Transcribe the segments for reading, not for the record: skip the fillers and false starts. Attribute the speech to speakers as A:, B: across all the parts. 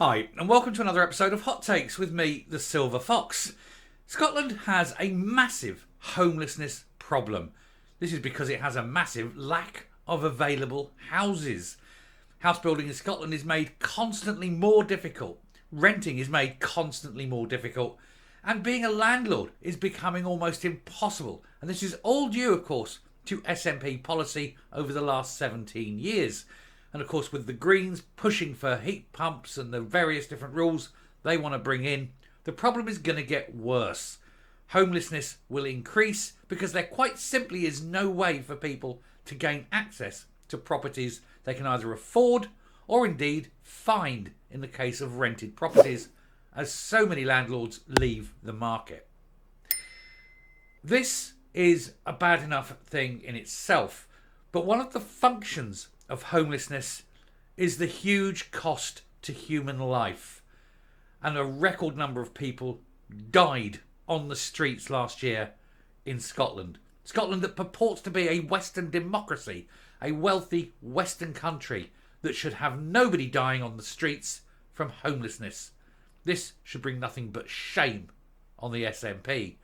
A: Hi, and welcome to another episode of Hot Takes with me, the Silver Fox. Scotland has a massive homelessness problem. This is because it has a massive lack of available houses. House building in Scotland is made constantly more difficult. Renting is made constantly more difficult. And being a landlord is becoming almost impossible. And this is all due, of course, to SNP policy over the last 17 years. And of course, with the Greens pushing for heat pumps and the various different rules they want to bring in, the problem is going to get worse. Homelessness will increase because there quite simply is no way for people to gain access to properties they can either afford or indeed find in the case of rented properties, as so many landlords leave the market. This is a bad enough thing in itself, but one of the functions of homelessness is the huge cost to human life. And a record number of people died on the streets last year in Scotland. Scotland that purports to be a Western democracy, a wealthy Western country that should have nobody dying on the streets from homelessness. This should bring nothing but shame on the SNP.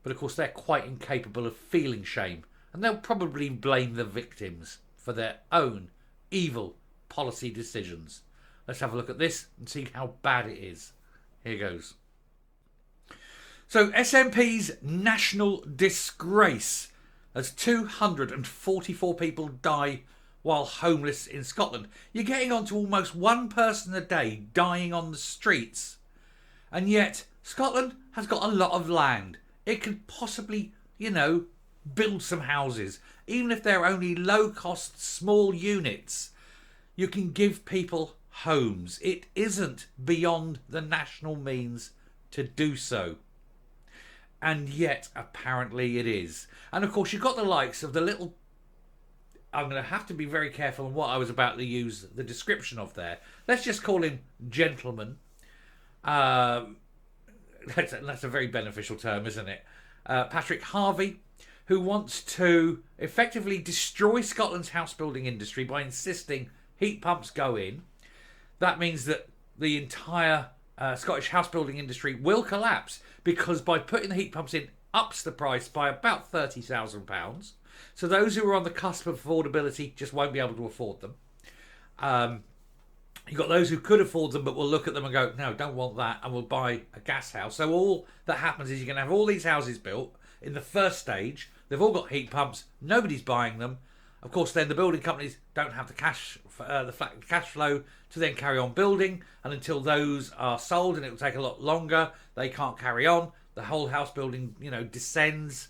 A: But of course they're quite incapable of feeling shame, and they'll probably blame the victims for their own evil policy decisions. Let's have a look at this and see how bad it is. Here goes. So SNP's National Disgrace, as 244 people die while homeless in Scotland. You're getting on to almost one person a day dying on the streets. And yet Scotland has got a lot of land. It could possibly, build some houses. Even if they're only low-cost, small units, you can give people homes. It isn't beyond the national means to do so. And yet, apparently it is. And of course, you've got the likes of the little... I'm going to have to be very careful on what I was about to use the description of there. Let's just call him gentleman. That's a very beneficial term, isn't it? Patrick Harvey, who wants to effectively destroy Scotland's house building industry by insisting heat pumps go in. That means that the entire Scottish house building industry will collapse, because by putting the heat pumps in, ups the price by about £30,000. So those who are on the cusp of affordability just won't be able to afford them. You've got those who could afford them but will look at them and go, no, don't want that, and will buy a gas house. So all that happens is you're going to have all these houses built in the first stage. They've all got heat pumps. Nobody's buying them. Of course, then the building companies don't have the cash flow to then carry on building. And until those are sold, and it will take a lot longer, they can't carry on. The whole house building, descends.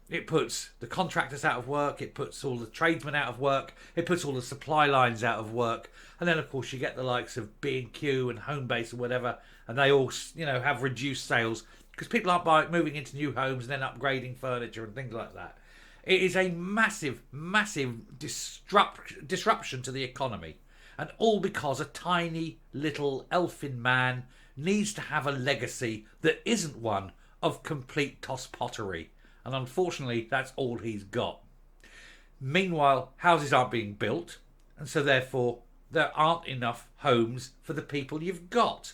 A: It puts the contractors out of work. It puts all the tradesmen out of work. It puts all the supply lines out of work. And then, of course, you get the likes of B&Q and Homebase or whatever, and they all, have reduced sales because people aren't moving into new homes and then upgrading furniture and things like that. It is a massive, massive disruption to the economy, and all because a tiny little elfin man needs to have a legacy that isn't one of complete tosspottery. And unfortunately, that's all he's got. Meanwhile, houses aren't being built, and so therefore there aren't enough homes for the people you've got.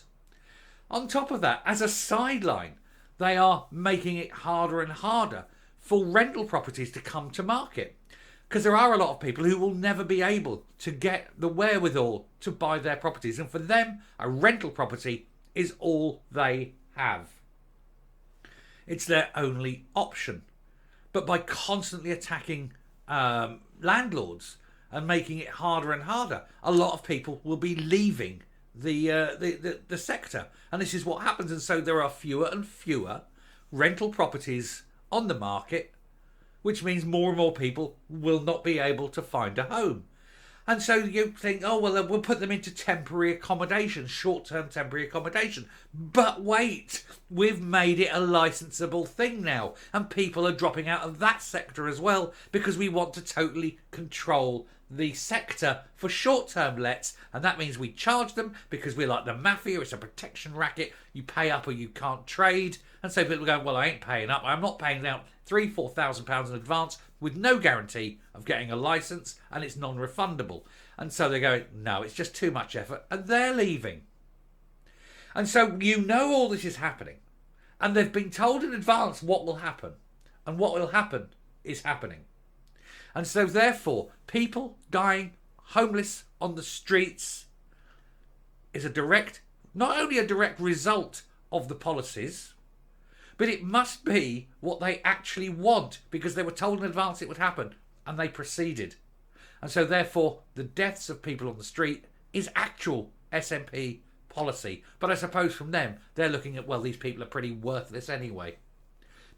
A: On top of that, as a sideline, they are making it harder and harder for rental properties to come to market, because there are a lot of people who will never be able to get the wherewithal to buy their properties, and for them, a rental property is all they have. It's their only option. But by constantly attacking landlords and making it harder and harder, a lot of people will be leaving the sector. And this is what happens. And so there are fewer and fewer rental properties on the market, which means more and more people will not be able to find a home. And so you think, oh, well, we'll put them into temporary accommodation, short-term temporary accommodation. But wait, we've made it a licensable thing now. And people are dropping out of that sector as well, because we want to totally control the sector for short-term lets. And that means we charge them because we're like the mafia. It's a protection racket. You pay up or you can't trade. And so people go, well, I ain't paying up. I'm not paying out £3,000-4,000 in advance with no guarantee of getting a licence, and it's non-refundable. And so they're going, no, it's just too much effort, and they're leaving. And so you know all this is happening. And they've been told in advance what will happen. And what will happen is happening. And so therefore, people dying homeless on the streets is not only a direct result of the policies, but it must be what they actually want, because they were told in advance it would happen and they proceeded. And so therefore, the deaths of people on the street is actual SNP policy. But I suppose from them, they're looking at, well, these people are pretty worthless anyway.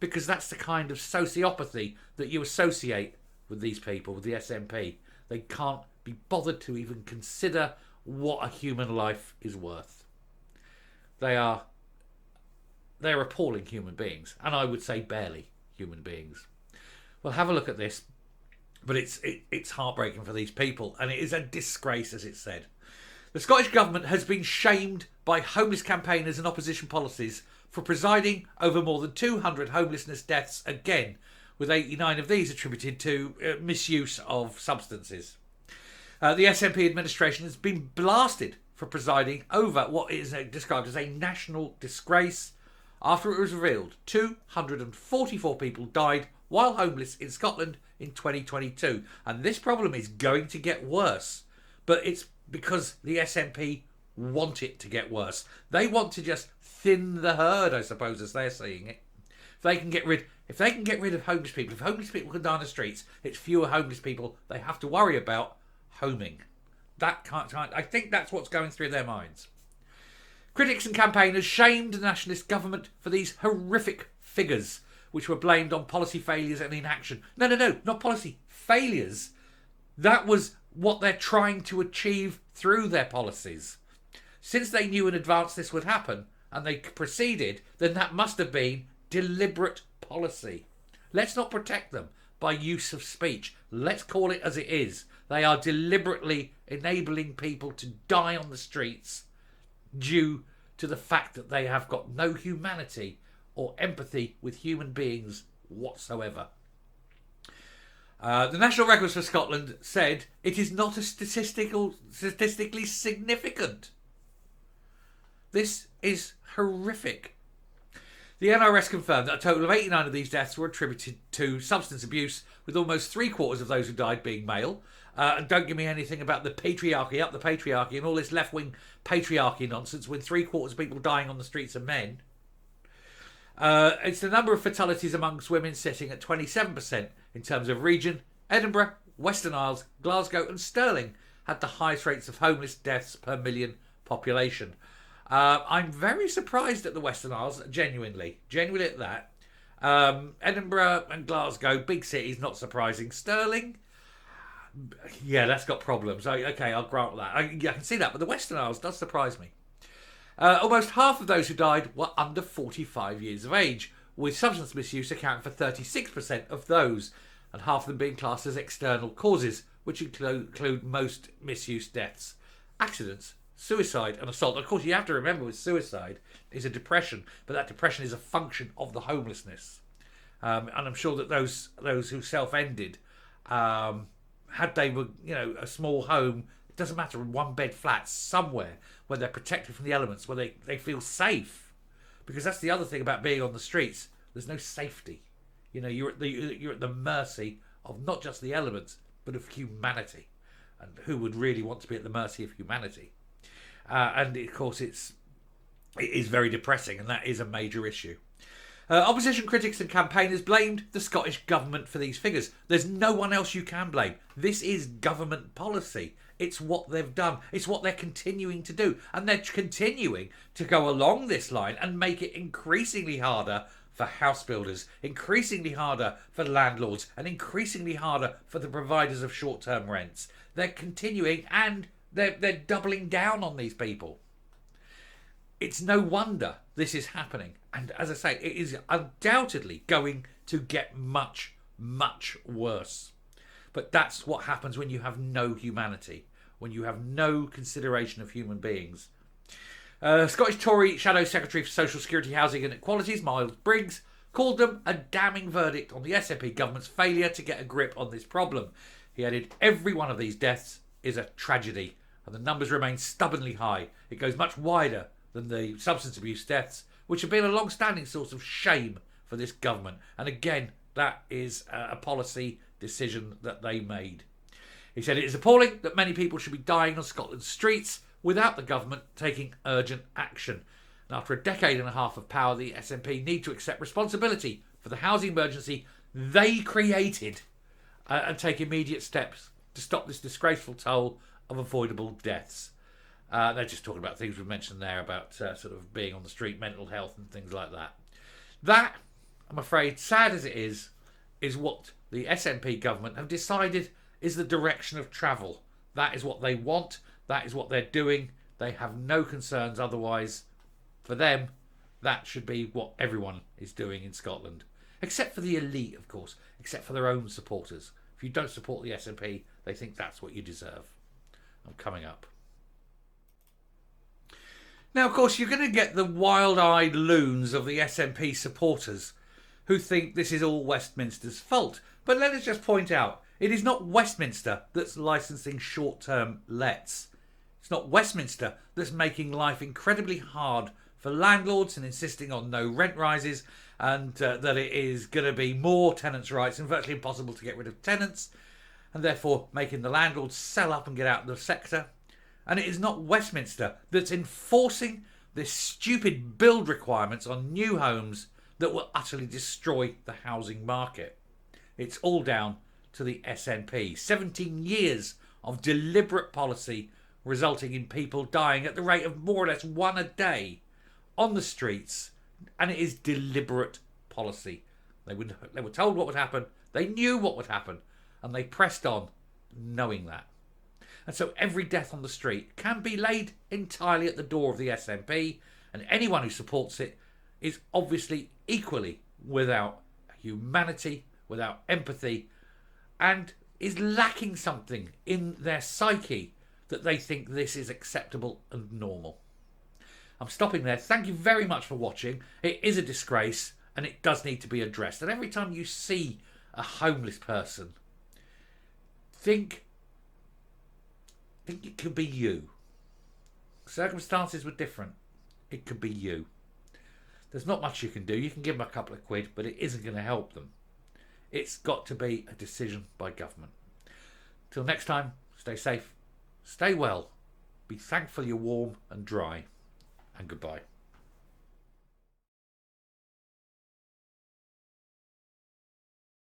A: Because that's the kind of sociopathy that you associate with these people, with the SNP. They can't be bothered to even consider what a human life is worth. They're appalling human beings, and I would say barely human beings. Well, have a look at this, but it's heartbreaking for these people, and it is a disgrace, as it said. The Scottish Government has been shamed by homeless campaigners and opposition policies for presiding over more than 200 homelessness deaths again, with 89 of these attributed to misuse of substances. The SNP administration has been blasted for presiding over what is described as a national disgrace after it was revealed 244 people died while homeless in Scotland in 2022. And this problem is going to get worse. But it's because the SNP want it to get worse. They want to just thin the herd, I suppose, as they're seeing it. If they can get rid of homeless people, if homeless people can die on the streets, it's fewer homeless people they have to worry about homing. I think that's what's going through their minds. Critics and campaigners shamed the nationalist government for these horrific figures, which were blamed on policy failures and inaction. No, not policy failures. That was what they're trying to achieve through their policies. Since they knew in advance this would happen and they proceeded, then that must have been deliberate policy. Let's not protect them by use of speech. Let's call it as it is. They are deliberately enabling people to die on the streets due to the fact that they have got no humanity or empathy with human beings whatsoever. The National Records for Scotland said it is not statistically significant. This is horrific. The NRS confirmed that a total of 89 of these deaths were attributed to substance abuse, with almost 3/4 of those who died being male. And don't give me anything about the patriarchy, up the patriarchy, and all this left-wing patriarchy nonsense when 3/4 of people dying on the streets are men. It's the number of fatalities amongst women sitting at 27% in terms of region. Edinburgh, Western Isles, Glasgow and Stirling had the highest rates of homeless deaths per million population. I'm very surprised at the Western Isles, genuinely at that. Edinburgh and Glasgow, big cities, not surprising. Stirling, yeah, that's got problems. Okay, I'll grant that. I can see that, but the Western Isles does surprise me. Almost half of those who died were under 45 years of age, with substance misuse accounting for 36% of those, and half of them being classed as external causes, which include most misuse deaths, accidents, suicide and assault. Of course, you have to remember with suicide is a depression, but that depression is a function of the homelessness. And I'm sure that those who self-ended, had they were, a small home, it doesn't matter, one-bed flats somewhere where they're protected from the elements, where they feel safe. Because that's the other thing about being on the streets. There's no safety. You're at the mercy of not just the elements, but of humanity. And who would really want to be at the mercy of humanity? And of course, it is very depressing, and that is a major issue. Opposition critics and campaigners blamed the Scottish Government for these figures. There's no one else you can blame. This is government policy. It's what they've done. It's what they're continuing to do. And they're continuing to go along this line and make it increasingly harder for house builders, increasingly harder for landlords, and increasingly harder for the providers of short-term rents. They're continuing, and they're doubling down on these people. It's no wonder this is happening. And as I say, it is undoubtedly going to get much, much worse. But that's what happens when you have no humanity, when you have no consideration of human beings. Scottish Tory Shadow Secretary for Social Security, Housing and Equalities, Miles Briggs, called them a damning verdict on the SNP government's failure to get a grip on this problem. He added, every one of these deaths is a tragedy, and the numbers remain stubbornly high. It goes much wider than the substance abuse deaths, which have been a long-standing source of shame for this government. And again, that is a policy decision that they made. He said, it is appalling that many people should be dying on Scotland's streets without the government taking urgent action. And after a decade and a half of power, the SNP need to accept responsibility for the housing emergency they created and take immediate steps to stop this disgraceful toll of avoidable deaths. They're just talking about things we've mentioned there about sort of being on the street, mental health and things like that. That, I'm afraid, sad as it is what the SNP government have decided is the direction of travel. That is what they want. That is what they're doing. They have no concerns otherwise. For them, that should be what everyone is doing in Scotland. Except for the elite, of course. Except for their own supporters. If you don't support the SNP, they think that's what you deserve. I'm coming up. Now, of course, you're going to get the wild-eyed loons of the SNP supporters who think this is all Westminster's fault. But let us just point out, it is not Westminster that's licensing short-term lets. It's not Westminster that's making life incredibly hard for landlords and insisting on no rent rises, and that it is going to be more tenants' rights and virtually impossible to get rid of tenants, and therefore making the landlords sell up and get out of the sector. And it is not Westminster that's enforcing this stupid build requirements on new homes that will utterly destroy the housing market. It's all down to the SNP. 17 years of deliberate policy resulting in people dying at the rate of more or less one a day on the streets, and it is deliberate policy. They were told what would happen, they knew what would happen, and they pressed on knowing that. And so every death on the street can be laid entirely at the door of the SNP, and anyone who supports it is obviously equally without humanity, without empathy, and is lacking something in their psyche that they think this is acceptable and normal. I'm stopping there. Thank you very much for watching. It is a disgrace and it does need to be addressed. And every time you see a homeless person, think it could be you. Circumstances were different. It could be you. There's not much you can do. You can give them a couple of quid, but it isn't going to help them. It's got to be a decision by government. Till next time, stay safe, stay well, be thankful you're warm and dry, and goodbye.